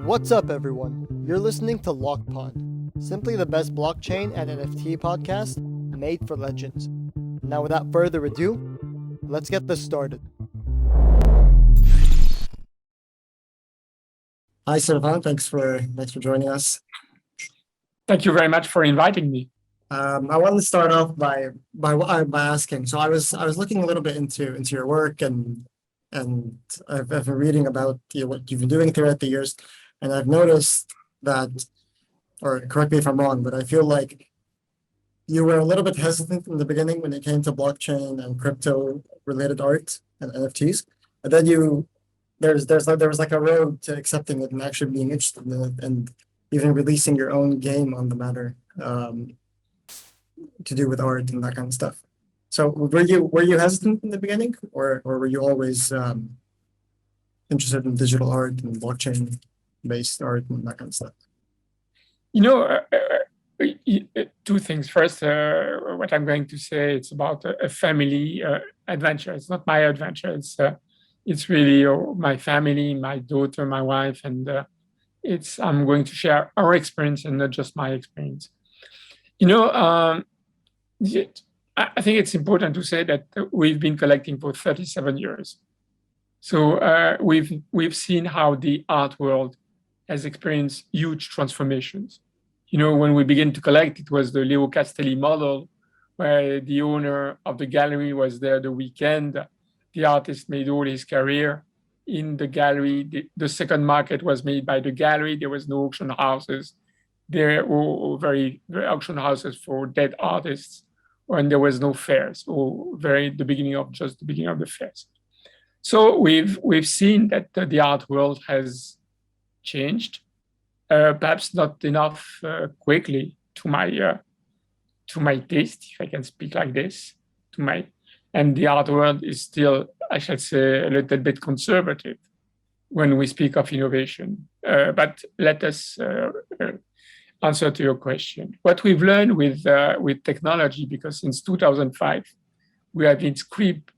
What's up, everyone? You're listening to LOCPOD, simply the best blockchain and NFT podcast made for legends. Now, without further ado, let's get this started. Hi, Sylvain. Thanks for joining us. Thank you very much for inviting me. I wanted to start off by asking. So I was looking a little bit into your work, and I've been reading about what you've been doing throughout the years, and I've noticed that, or correct me if I'm wrong, but I feel like you were a little bit hesitant in the beginning when it came to blockchain and crypto related art and NFTs, and then there was like a road to accepting it and actually being interested in it, and even releasing your own game on the matter, to do with art and that kind of stuff. So were you hesitant in the beginning, or were you always interested in digital art and blockchain based art and that kind of stuff? Two things. First, what I'm going to say, it's about a family adventure. It's not my adventure. It's really my family, my daughter, my wife, and I'm going to share our experience and not just my experience. I think it's important to say that we've been collecting for 37 years. So we've seen how the art world has experienced huge transformations. When we began to collect, it was the Leo Castelli model, where the owner of the gallery was there the weekend. The artist made all his career in the gallery. The second market was made by the gallery. There was no auction houses. There were very auction houses for dead artists, and there was no fairs, or the beginning of the fairs. So we've seen that the art world has changed, perhaps not enough quickly to my taste, if I can speak like this, and the art world is still, I shall say, a little bit conservative when we speak of innovation. But let us answer to your question. What we've learned with technology, because since 2005, we have inscribed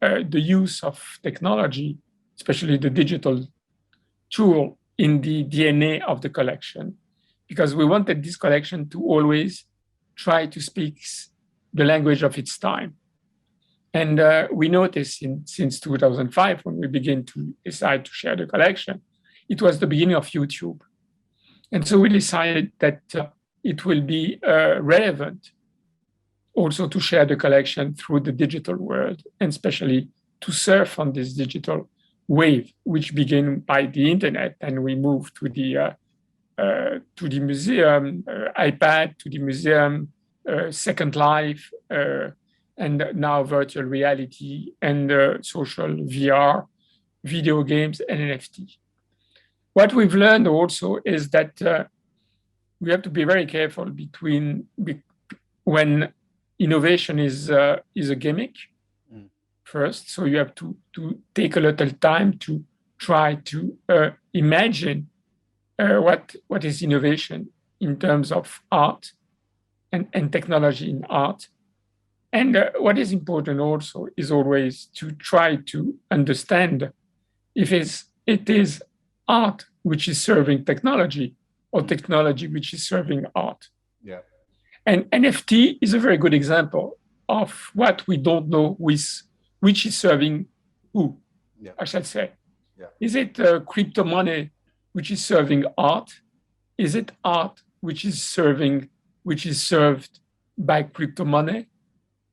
the use of technology, especially the digital tool, in the DNA of the collection, because we wanted this collection to always try to speak the language of its time. And we noticed since 2005, when we began to decide to share the collection, it was the beginning of YouTube. And so we decided that it will be relevant also to share the collection through the digital world, and especially to surf on this digital wave, which began by the internet, and we moved to the museum, iPad, to the museum, Second Life, and now virtual reality and social VR, video games, and NFT. What we've learned also is that we have to be very careful when innovation is a gimmick first. So you have to take a little time to try to imagine what is innovation in terms of art and technology in art. And what is important also is always to try to understand if it is art which is serving technology, or technology which is serving art. Yeah. And NFT is a very good example of what we don't know which is serving who, Yeah. I shall say. Yeah. Is it crypto money which is serving art? Is it art which is served by crypto money?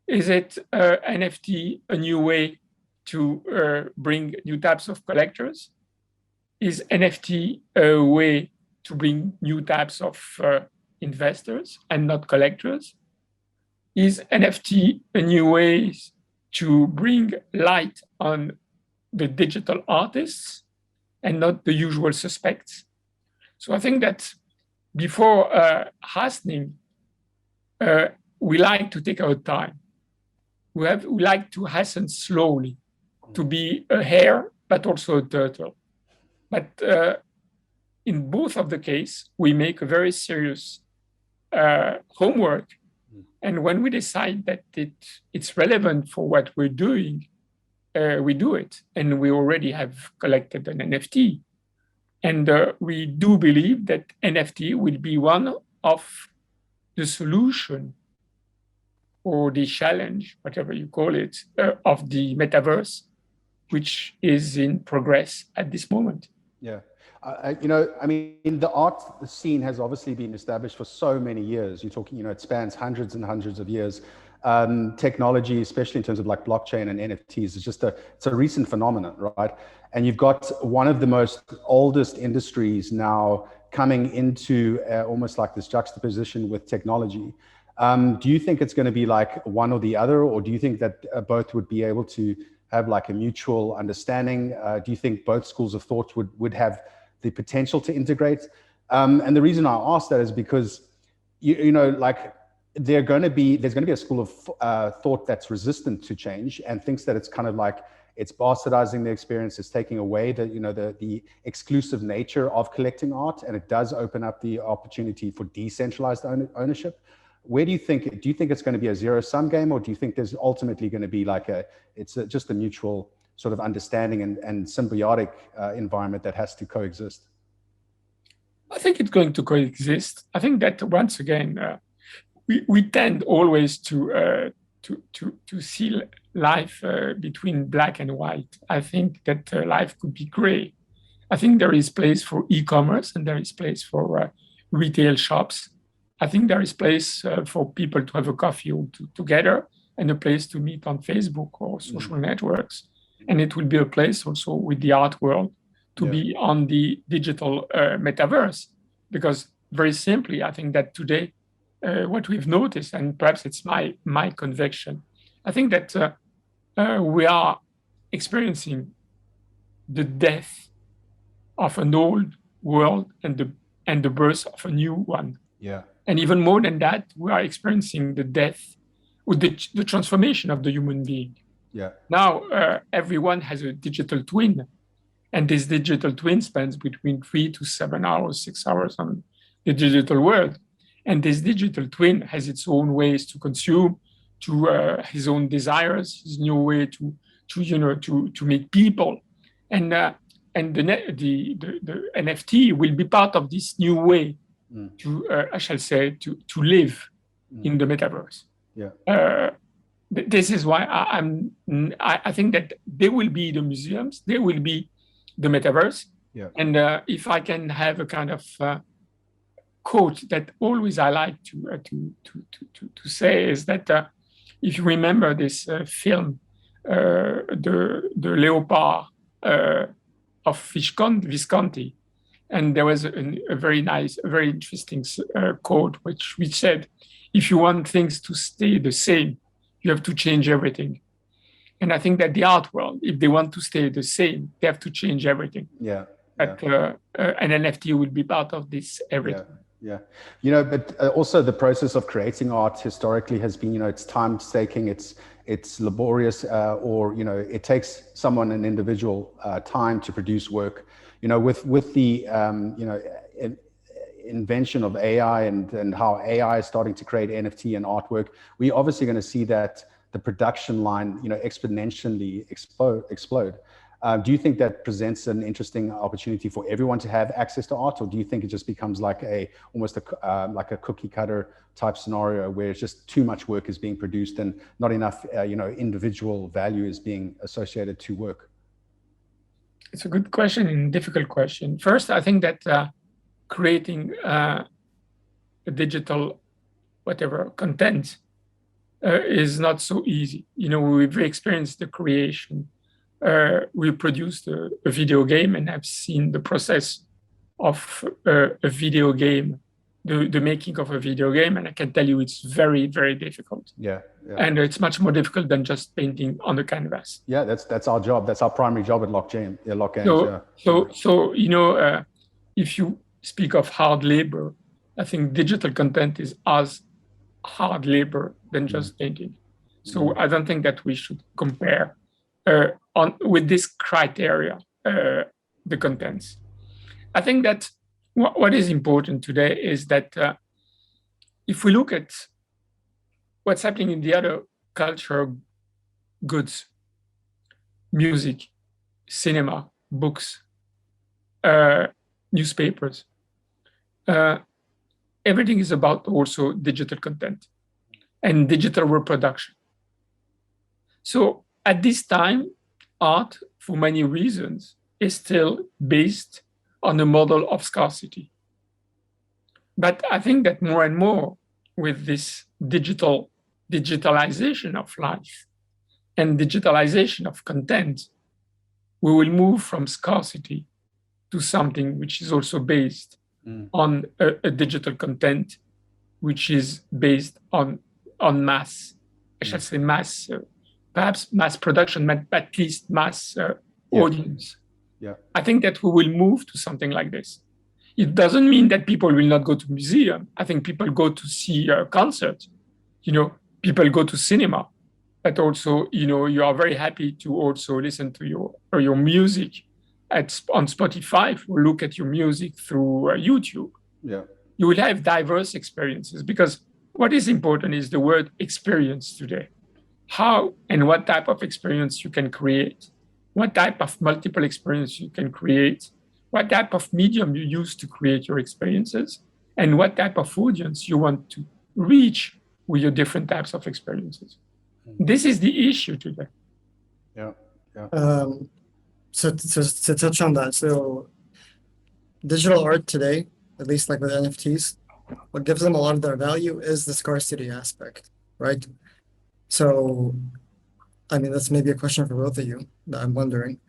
Is it NFT a new way to bring new types of collectors? Is NFT a way to bring new types of investors and not collectors? Is NFT a new way to bring light on the digital artists and not the usual suspects? So I think that before hastening, we like to take our time. We like to hasten slowly, to be a hare, but also a turtle. But in both of the case, we make a very serious homework. And when we decide that it's relevant for what we're doing, we do it. And we already have collected an NFT. And we do believe that NFT will be one of the solution or the challenge, whatever you call it, of the metaverse, which is in progress at this moment. Yeah. I mean, the art scene has obviously been established for so many years. You're talking, it spans hundreds and hundreds of years. Technology, especially in terms of like blockchain and NFTs, is it's a recent phenomenon, right? And you've got one of the most oldest industries now coming into almost like this juxtaposition with technology. Do you think it's going to be like one or the other, or do you think that both would be able to have like a mutual understanding? Do you think both schools of thought would have the potential to integrate? And the reason I ask that is because, like there's going to be a school of thought that's resistant to change and thinks that it's kind of like it's bastardizing the experience, it's taking away the exclusive nature of collecting art, and it does open up the opportunity for decentralized ownership. Where do you think it's going to be a zero-sum game, or do you think there's ultimately going to be like just a mutual sort of understanding and symbiotic environment that has to coexist? I think it's going to coexist. I think that once again, we tend always to see life between black and white. I think that life could be gray. I think there is place for e-commerce and there is place for retail shops. I think there is place for people to have a coffee together and a place to meet on Facebook or social networks. And it will be a place also with the art world to be on the digital metaverse. Because very simply, I think that today, what we've noticed, and perhaps it's my conviction, I think that we are experiencing the death of an old world and the birth of a new one. Yeah. And even more than that, we are experiencing the death or the transformation of the human being. Yeah. Now, everyone has a digital twin, and this digital twin spends between 3 to 7 hours, 6 hours on the digital world. And this digital twin has its own ways to consume, to his own desires, his new way to meet people, and the NFT will be part of this new way to I shall say to live in the metaverse. Yeah. This is why I think that there will be the museums, there will be the metaverse, and if I can have a kind of quote that always I like to say is that if you remember this film, the Leopard of Visconti, and there was a very nice, very interesting quote which said, if you want things to stay the same, you have to change everything. And I think that the art world, if they want to stay the same, they have to change everything. Yeah. But an NFT will be part of this everything. Yeah. But also the process of creating art historically has been, it's time-taking, it's laborious, or, it takes someone, an individual, time to produce work. With the, invention of AI and how AI is starting to create NFT and artwork, we're obviously going to see that the production line, exponentially explode. Do you think that presents an interesting opportunity for everyone to have access to art, or do you think it just becomes like almost like a cookie cutter type scenario where it's just too much work is being produced and not enough, individual value is being associated to work? It's a good question and difficult question. First, I think that creating a digital, whatever, content is not so easy. We've experienced the creation. We produced a video game, and I've seen the process of a video game, the making of a video game, and I can tell you it's very, very difficult. Yeah. And it's much more difficult than just painting on the canvas. Yeah, that's our job. That's our primary job at LOCGame. So if you speak of hard labor, I think digital content is as hard labor than just painting. So I don't think that we should compare with this criteria the contents. I think that what is important today is that if we look at what's happening in the other cultural goods, music, cinema, books, newspapers. Everything is about also digital content and digital reproduction. So at this time, art, for many reasons, is still based on a model of scarcity. But I think that more and more with this digitalization of life and digitalization of content, we will move from scarcity to something which is also based on a digital content, which is based on mass, I shall say mass, perhaps mass production, but at least mass audience. Yeah. I think that we will move to something like this. It doesn't mean that people will not go to museum. I think people go to see a concert, people go to cinema, but also, you are very happy to also listen to your music on Spotify or look at your music through YouTube. Yeah. You will have diverse experiences, because what is important is the word experience today. How and what type of experience you can create, what type of multiple experience you can create, what type of medium you use to create your experiences, and what type of audience you want to reach with your different types of experiences. This is the issue today. Yeah. So to touch on that, so digital art today, at least like with NFTs, what gives them a lot of their value is the scarcity aspect, right? So, I mean, that's maybe a question for both of you that I'm wondering.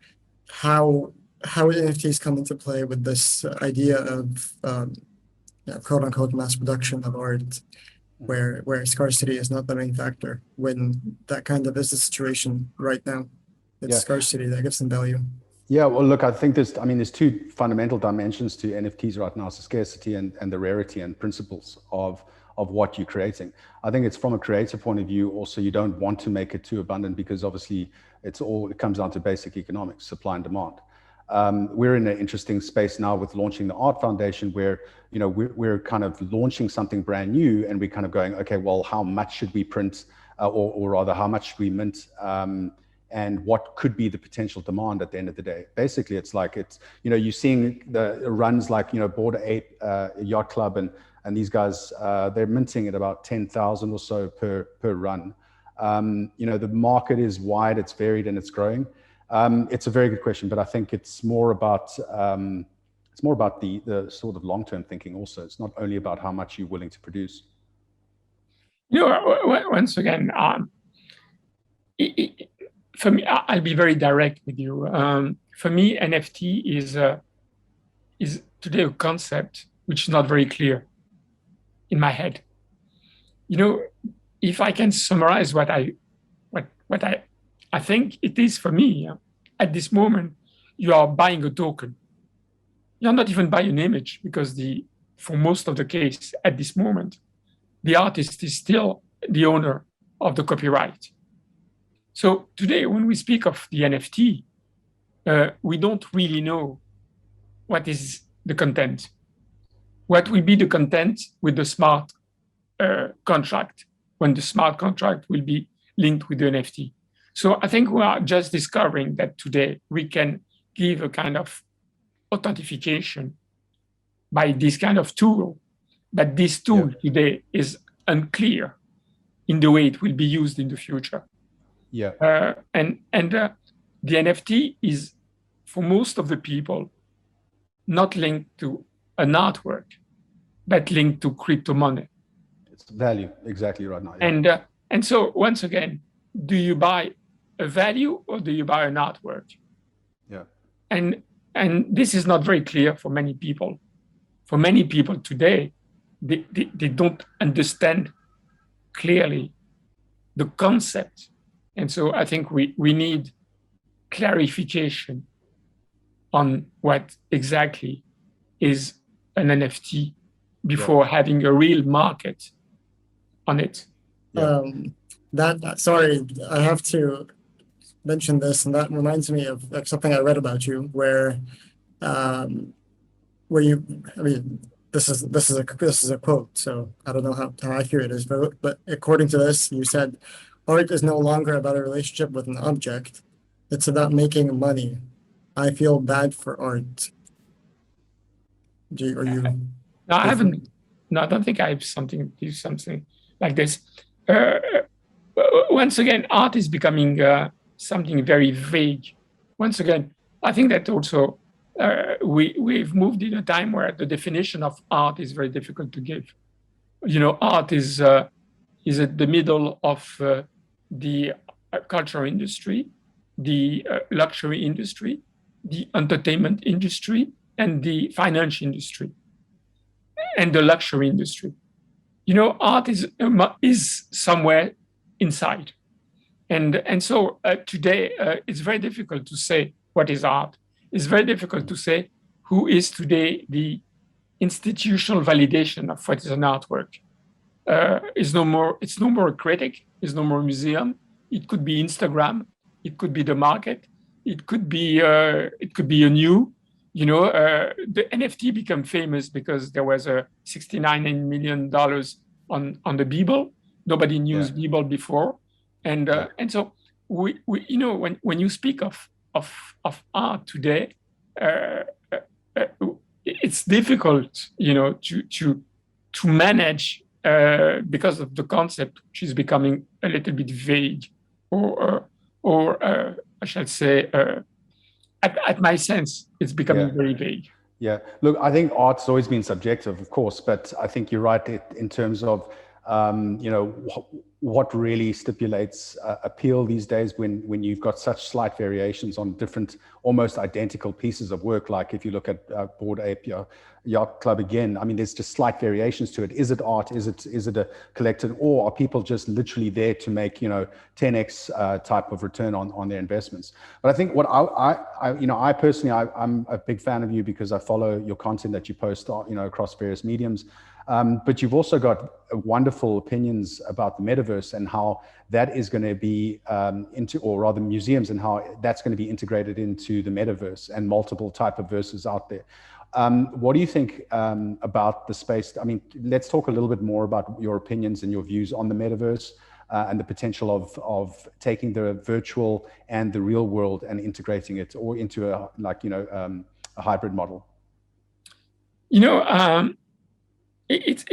How NFTs come into play with this idea of quote unquote mass production of art, where scarcity is not the main factor, when that kind of is the situation right now. It's scarcity that gives them value. Yeah, well, look, I think there's two fundamental dimensions to NFTs right now: so scarcity and the rarity and principles of what you're creating. I think it's from a creator point of view. Also, you don't want to make it too abundant, because obviously it comes down to basic economics, supply and demand. We're in an interesting space now with launching the Art Foundation, where we're kind of launching something brand new, and we're kind of going, okay, well, how much should we print, or rather, how much should we mint, and what could be the potential demand at the end of the day? Basically, it's like you're seeing the runs like Bored Ape Yacht Club, and these guys they're minting at about 10,000 or so per run. The market is wide, it's varied, and it's growing. It's a very good question, but I think it's more about the sort of long-term thinking. Also, it's not only about how much you're willing to produce. Once again, for me, I'll be very direct with you. For me, NFT is today a concept which is not very clear in my head. If I can summarize what I think it is for me, at this moment, you are buying a token. You're not even buying an image, because for most of the case, at this moment, the artist is still the owner of the copyright. So today, when we speak of the NFT, we don't really know what is the content. What will be the content with the smart contract, when the smart contract will be linked with the NFT. So I think we are just discovering that today we can give a kind of authentication by this kind of tool, but this tool today is unclear in the way it will be used in the future. And the NFT is, for most of the people, not linked to an artwork, but linked to crypto money. It's value, exactly right now. Yeah. And so once again, do you buy a value or do you buy an artwork? Yeah. And this is not very clear for many people. For many people today, they don't understand clearly the concept. And so I think we need clarification on what exactly is an NFT before having a real market on it. Sorry, I have to mention this, and that reminds me of something I read about you, where this is a quote, so I don't know how accurate it is, but according to this, you said, art is no longer about a relationship with an object. It's about making money. I feel bad for art. Are you? No, I haven't. No, I don't think I have something like this. Uh, Once again, art is becoming something very vague. Once again, I think that also we've moved in a time where the definition of art is very difficult to give. Art is at the middle of the cultural industry, the luxury industry, the entertainment industry, and the finance industry, and the luxury industry. Art is somewhere inside. And so today, it's very difficult to say what is art. It's very difficult to say who is today the institutional validation of what is an artwork. It's no more a critic, it's no more a museum. It could be Instagram, it could be the market, it could be a new. The NFT became famous because there was a $69 million on the Beeple. Nobody knew Beeple before, and so we when you speak of art today, it's difficult to manage because of the concept, which is becoming a little bit vague, or I shall say, at my sense, it's becoming very vague. Yeah, look, I think art's always been subjective, of course, but I think you're right in terms of what really stipulates appeal these days when you've got such slight variations on different, almost identical pieces of work. Like if you look at Bored Ape Yacht Club again, I mean, there's just slight variations to it. Is it art? Is it a collected, or are people just literally there to make 10x type of return on their investments? But I think what I personally, I'm a big fan of you because I follow your content that you post across various mediums. But you've also got wonderful opinions about the metaverse and how that is going to be or rather museums, and how that's going to be integrated into the metaverse and multiple type of verses out there. What do you think about the space? I mean, let's talk a little bit more about your opinions and your views on the metaverse and the potential of taking the virtual and the real world and integrating it or into a hybrid model. It's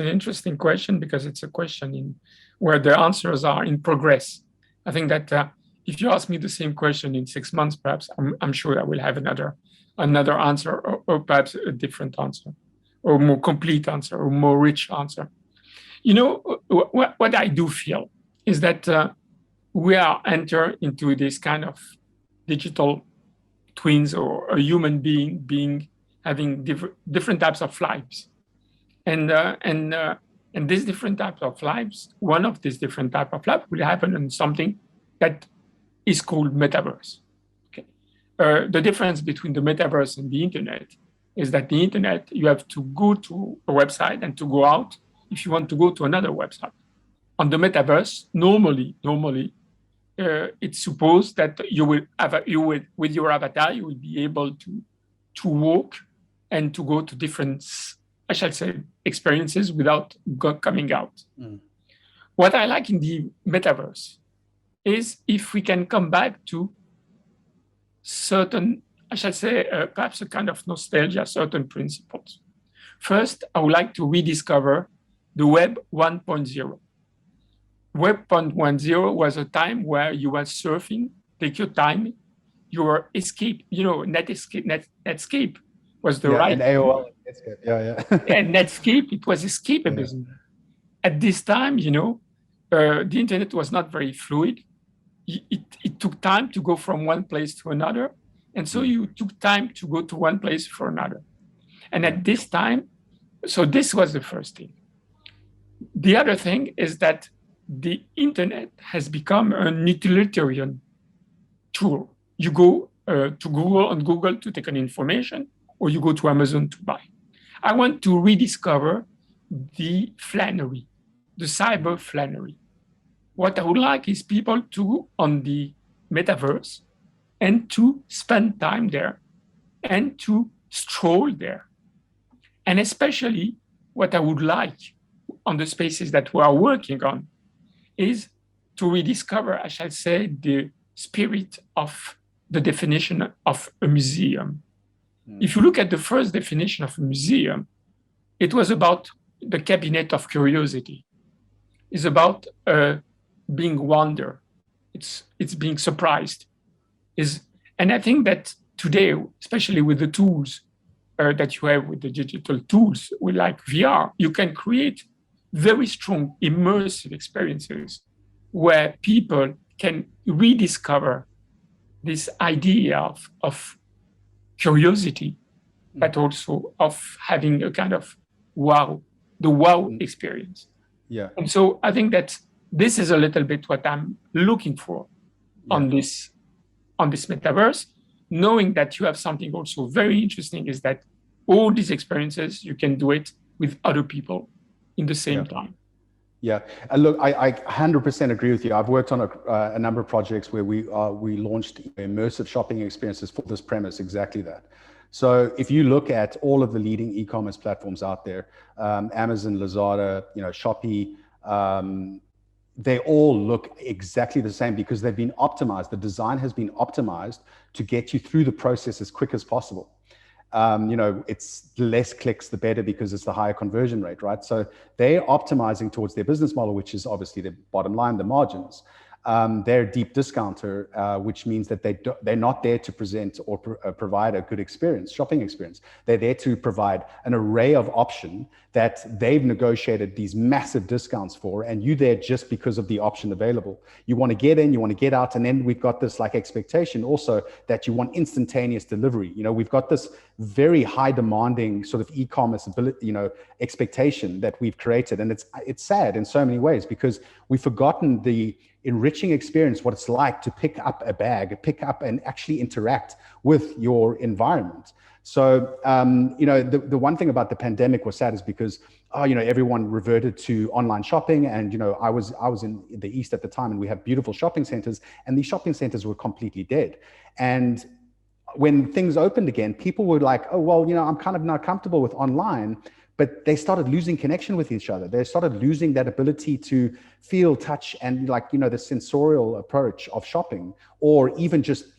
an interesting question, because it's a question where the answers are in progress. I think that if you ask me the same question in 6 months, perhaps I'm sure I will have another answer, or perhaps a different answer, or more complete answer, or more rich answer. What I do feel is that we are entering into this kind of digital twins, or a human being having different types of lives, and these different types of lives, one of these different type of lives will happen in something that is called metaverse. Okay, the difference between the metaverse and the internet is that the internet, you have to go to a website and to go out if you want to go to another website. On the metaverse, normally, it's supposed that you will with your avatar, you will be able to walk and to go to different, I shall say, experiences without coming out. What I like in the metaverse is if we can come back to certain, I shall say, perhaps a kind of nostalgia, certain principles. First, I would like to rediscover the Web 1.0. Web 1.0 was a time where you were surfing, take your time, your escape, Netscape was the right. And AOL, Netscape, And Netscape, it was escapism. At this time, the internet was not very fluid. It took time to go from one place to another. And so you took time to go to one place for another. And at this time, so this was the first thing. The other thing is that the internet has become an utilitarian tool. You go to Google to take an information, or you go to Amazon to buy. I want to rediscover the Flannery, the cyber Flannery. What I would like is people to go on the metaverse and to spend time there and to stroll there. And especially what I would like on the spaces that we are working on is to rediscover, I shall say, the spirit of the definition of a museum. If you look at the first definition of a museum, it was about the cabinet of curiosity. It's about being wonder. It's being surprised. And I think that today, especially with the tools that you have with the digital tools, with like VR, you can create very strong immersive experiences where people can rediscover this idea of curiosity, but also of having a kind of the wow experience. Yeah. And so I think that this is a little bit what I'm looking for on this metaverse, knowing that you have something also very interesting is that all these experiences, you can do it with other people in the same time. Yeah, and look, I 100% agree with you. I've worked on a number of projects where we launched immersive shopping experiences for this premise, exactly that. So if you look at all of the leading e-commerce platforms out there, Amazon, Lazada, Shopee, they all look exactly the same because they've been optimized. The design has been optimized to get you through the process as quick as possible. It's less clicks, the better, because it's the higher conversion rate, right? So they're optimizing towards their business model, which is obviously the bottom line, the margins. They're a deep discounter, which means that they're not there to present or provide a good shopping experience. They're there to provide an array of option that they've negotiated these massive discounts for, and you there just because of the option available. You want to get in, you want to get out, and then we've got this like expectation also that you want instantaneous delivery. We've got this very high demanding sort of e-commerce ability, expectation that we've created, and it's sad in so many ways because we've forgotten the enriching experience, what it's like to pick up a bag, pick up and actually interact with your environment. So, the one thing about the pandemic was sad is because, everyone reverted to online shopping. And, I was in the East at the time, and we have beautiful shopping centers, and these shopping centers were completely dead. And when things opened again, people were like, oh, well, I'm kind of not comfortable with online. But they started losing connection with each other. They started losing that ability to feel, touch, and the sensorial approach of shopping, or even just,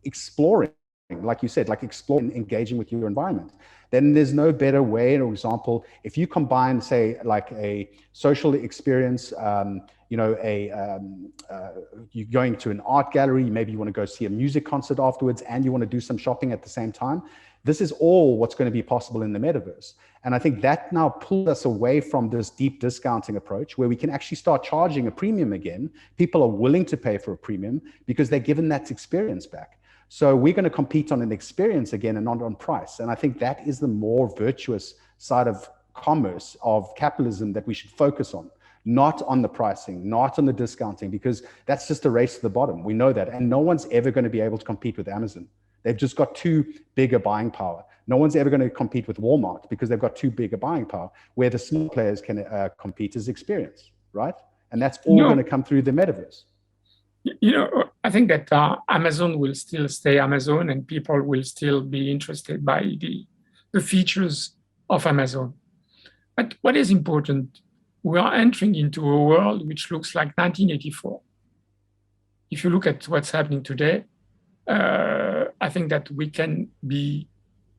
exploring, like you said, like exploring, engaging with your environment. Then there's no better way, for example, if you combine, say, like a social experience, you're going to an art gallery, maybe you want to go see a music concert afterwards, and you want to do some shopping at the same time. This is all what's going to be possible in the metaverse. And I think that now pulls us away from this deep discounting approach where we can actually start charging a premium again. People are willing to pay for a premium because they're given that experience back. So we're going to compete on an experience again and not on price. And I think that is the more virtuous side of commerce, of capitalism, that we should focus on, not on the pricing, not on the discounting, because that's just a race to the bottom. We know that. And no one's ever going to be able to compete with Amazon. They've just got too big a buying power. No one's ever going to compete with Walmart because they've got too big a buying power. Where the small players can compete is experience, right? And that's all going to come through the metaverse. I think that Amazon will still stay Amazon, and people will still be interested by the features of Amazon. But what is important, we are entering into a world which looks like 1984. If you look at what's happening today, I think that we can be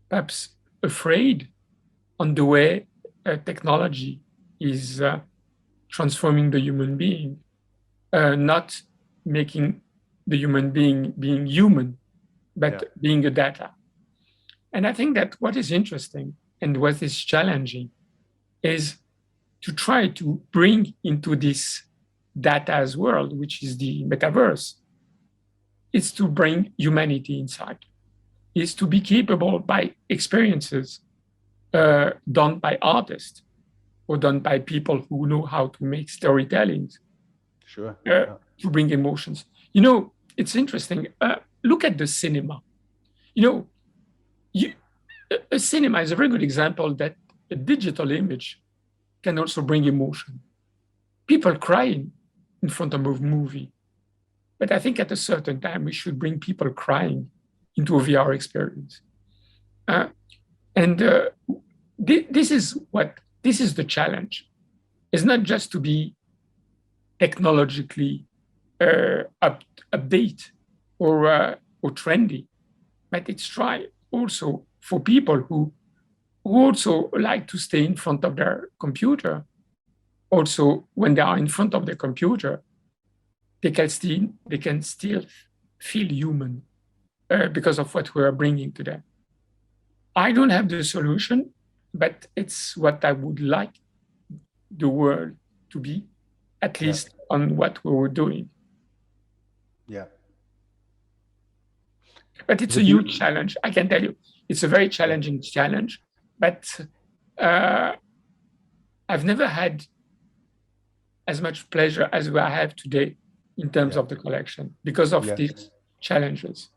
perhaps afraid on the way technology is transforming the human being, not making the human being human, but being a data. And I think that what is interesting and what is challenging is to try to bring into this data's world, which is the metaverse, is to bring humanity inside, is to be capable by experiences done by artists or done by people who know how to make storytelling. Sure. To bring emotions. It's interesting. Look at the cinema. A cinema is a very good example that a digital image can also bring emotion. People crying in front of a movie. But I think at a certain time, we should bring people crying into a VR experience. This is the challenge. It's not just to be technologically update or or trendy, but it's try also for people who also like to stay in front of their computer. Also, when they are in front of their computer, they can still feel human because of what we are bringing to them. I don't have the solution, but it's what I would like the world to be, at least on what we were doing. Yeah. But it's a huge challenge. I can tell you, it's a very challenging challenge. But I've never had as much pleasure as I have today in terms of the collection because of these challenges.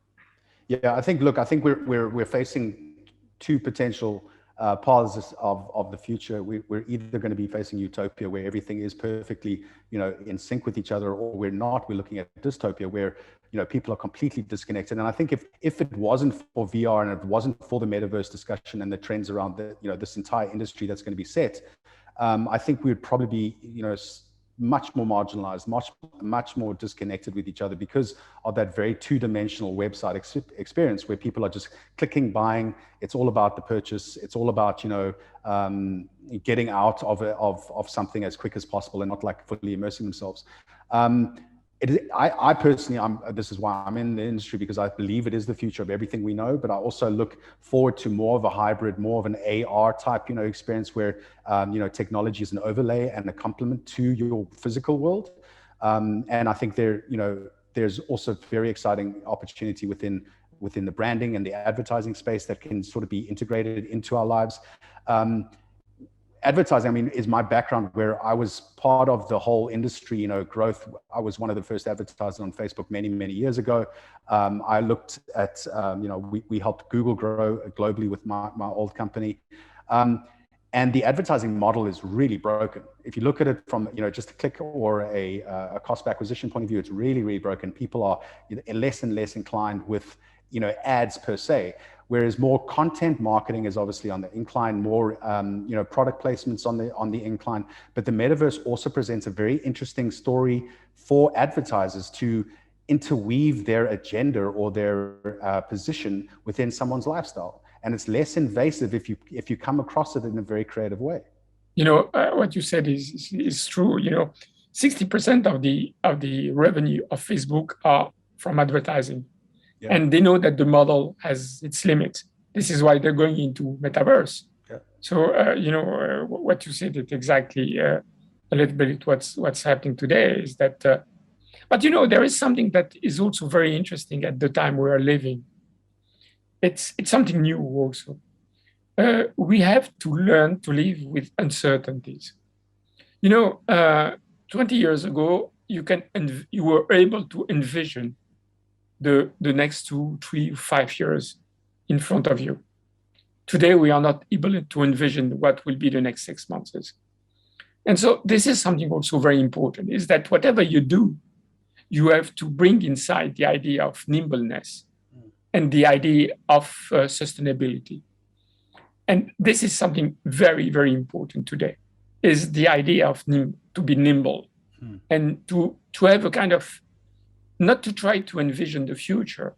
Yeah, I think we're facing two potential paths of the future. We're either going to be facing utopia where everything is perfectly, in sync with each other, or we're not. We're looking at dystopia where, people are completely disconnected. And I think if it wasn't for VR and it wasn't for the metaverse discussion and the trends around this entire industry that's going to be set, I think we would probably be, much more marginalized, much more disconnected with each other because of that very two-dimensional website experience where people are just clicking, buying. It's all about the purchase. It's all about, getting out of something as quick as possible and not like fully immersing themselves. I personally, this is why I'm in the industry, because I believe it is the future of everything we know, but I also look forward to more of a hybrid, more of an AR type, experience where, technology is an overlay and a complement to your physical world. And I think there's also very exciting opportunity within the branding and the advertising space that can sort of be integrated into our lives. Advertising, is my background, where I was part of the whole industry, growth. I was one of the first advertisers on Facebook many, many years ago. I looked at, we helped Google grow globally with my old company. And the advertising model is really broken. If you look at it from, just a click or a cost per acquisition point of view, it's really, really broken. People are less and less inclined with, ads per se. Whereas more content marketing is obviously on the incline, more product placements on the incline. But the metaverse also presents a very interesting story for advertisers to interweave their agenda or their position within someone's lifestyle, and it's less invasive if you come across it in a very creative way. What you said is true. 60% of the revenue of Facebook are from advertising. Yeah. And they know that the model has its limits. This is why they're going into metaverse. Yeah. So, what you said is exactly a little bit what's happening today is that, but there is something that is also very interesting at the time we are living. It's something new also. We have to learn to live with uncertainties. 20 years ago, you were able to envision the next 2, 3, 5 years in front of you. Today, we are not able to envision what will be the next 6 months. And so this is something also very important, is that whatever you do, you have to bring inside the idea of nimbleness and the idea of sustainability. And this is something very, very important today, is the idea of to be nimble and to have a kind of, not to try to envision the future,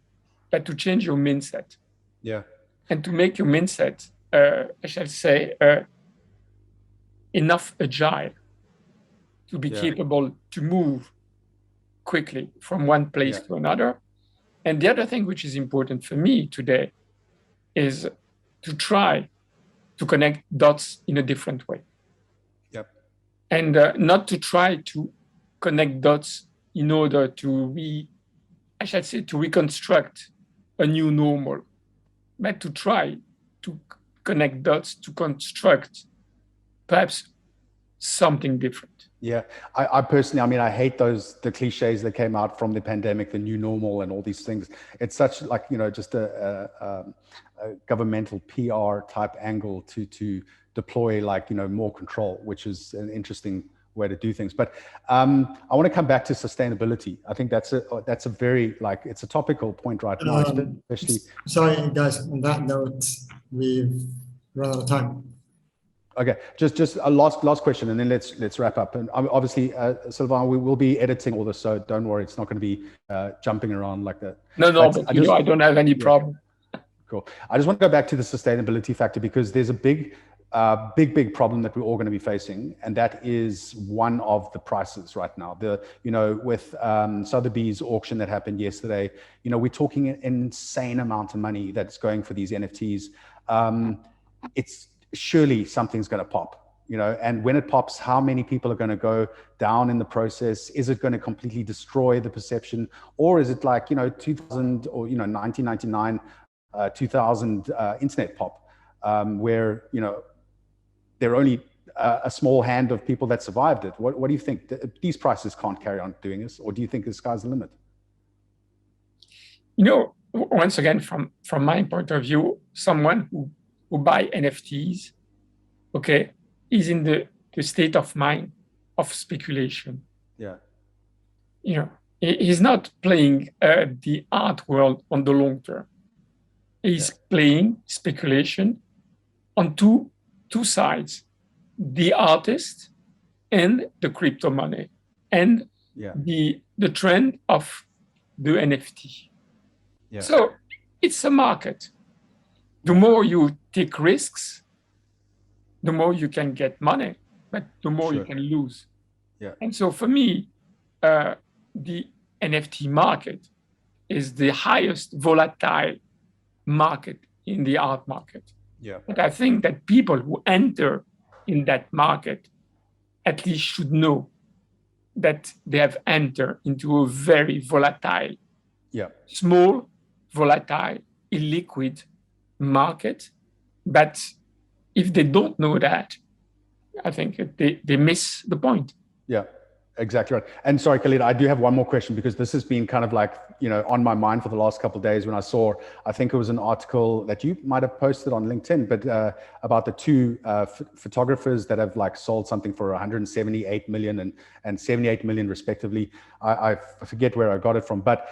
but to change your mindset. Yeah. And to make your mindset, I shall say, enough agile to be capable to move quickly from one place to another. And the other thing which is important for me today is to try to connect dots in a different way. Yep. And not to try to connect dots in order to reconstruct a new normal, but to try to connect dots to construct perhaps something different. Yeah, I personally, I hate the cliches that came out from the pandemic, the new normal and all these things. It's such like, just a governmental PR type angle to deploy more control, which is an interesting way to do things. But I want to come back to sustainability. I think that's a very it's a topical point right now, especially. Sorry, guys. On that note, we've run out of time. Okay, just a last question, and then let's wrap up. And obviously, Sylvain, we will be editing all this, so don't worry, it's not going to be jumping around like that. No, but I don't have any problem. Cool. I just want to go back to the sustainability factor, because there's a big problem that we're all going to be facing, and that is one of the prices right now. With Sotheby's auction that happened yesterday, we're talking an insane amount of money that's going for these NFTs. It's surely something's going to pop, and when it pops, how many people are going to go down in the process? Is it going to completely destroy the perception, or is it like 2000 or 1999, 2000 internet pop, where there are only a small hand of people that survived it? What do you think? These prices can't carry on doing this, or do you think the sky's the limit? Once again, from my point of view, someone who buy NFTs, okay, is in the state of mind of speculation. Yeah. He's not playing the art world on the long term. He's playing speculation on two sides: the artist and the crypto money, and the trend of the NFT. Yeah. So it's a market. The more you take risks, the more you can get money, but the more you can lose. Yeah. And so for me, the NFT market is the highest volatile market in the art market. Yeah. But I think that people who enter in that market at least should know that they have entered into a very volatile, small, volatile, illiquid market. But if they don't know that, I think they miss the point. Yeah, exactly right. And sorry, Khalid, I do have one more question, because this has been kind of like, on my mind for the last couple of days, when I saw, I think it was an article that you might have posted on LinkedIn, but about the two photographers that have like sold something for 178 million and 78 million respectively. I forget where I got it from, but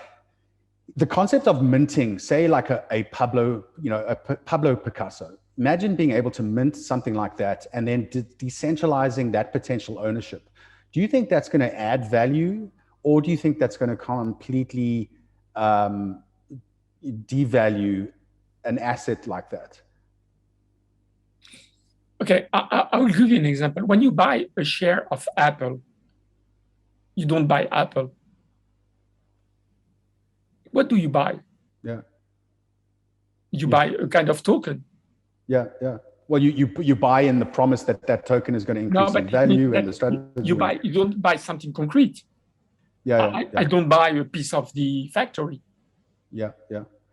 the concept of minting, say like a Pablo, a Pablo Picasso, imagine being able to mint something like that and then decentralizing that potential ownership. Do you think that's going to add value, or do you think that's going to completely devalue an asset like that? Okay, I will give you an example. When you buy a share of Apple, you don't buy Apple. What do you buy? Yeah. You buy a kind of token. Yeah. Well, you buy in the promise that that token is going to increase in value and the strategy. You don't buy something concrete. I don't buy a piece of the factory. Yeah.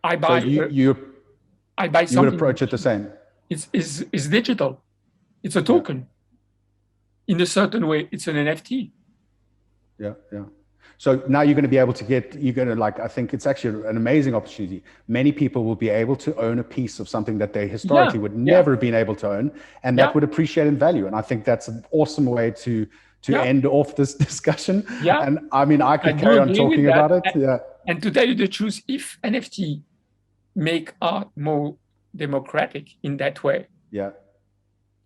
I buy. So I buy something. You would approach it the same. It's digital. It's a token. In a certain way, it's an NFT. Yeah. So now you're going to be able to I think it's actually an amazing opportunity. Many people will be able to own a piece of something that they historically would never have been able to own, and that would appreciate in value. And I think that's an awesome way to end off this discussion. Yeah. And I mean, I could carry on talking about it. Yeah. And to tell you the truth, if NFT make art more democratic in that way,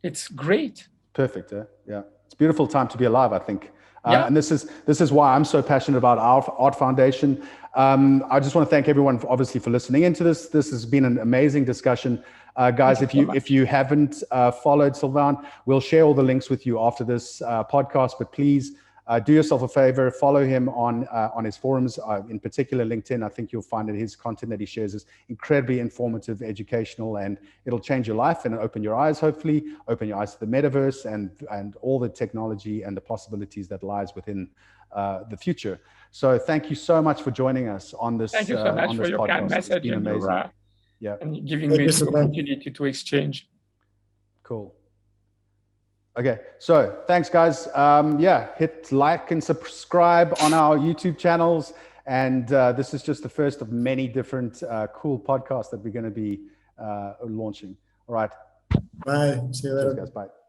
it's great. Perfect. Yeah. It's a beautiful time to be alive, I think. And this is why I'm so passionate about our Art Foundation. I just want to thank everyone obviously for listening into this. This has been an amazing discussion. Guys, if you haven't followed Sylvain, we'll share all the links with you after this podcast, but please do yourself a favor, follow him on his forums, in particular LinkedIn. I think you'll find that his content that he shares is incredibly informative, educational, and it'll change your life and open your eyes, hopefully, open your eyes to the metaverse and all the technology and the possibilities that lies within the future. So thank you so much for joining us on this. Thank you so much for your kind message and giving me the opportunity to exchange. Cool. Okay, so thanks guys. Hit like and subscribe on our YouTube channels. And this is just the first of many different cool podcasts that we're going to be launching. All right. Bye. See you later. Thanks, guys. Bye.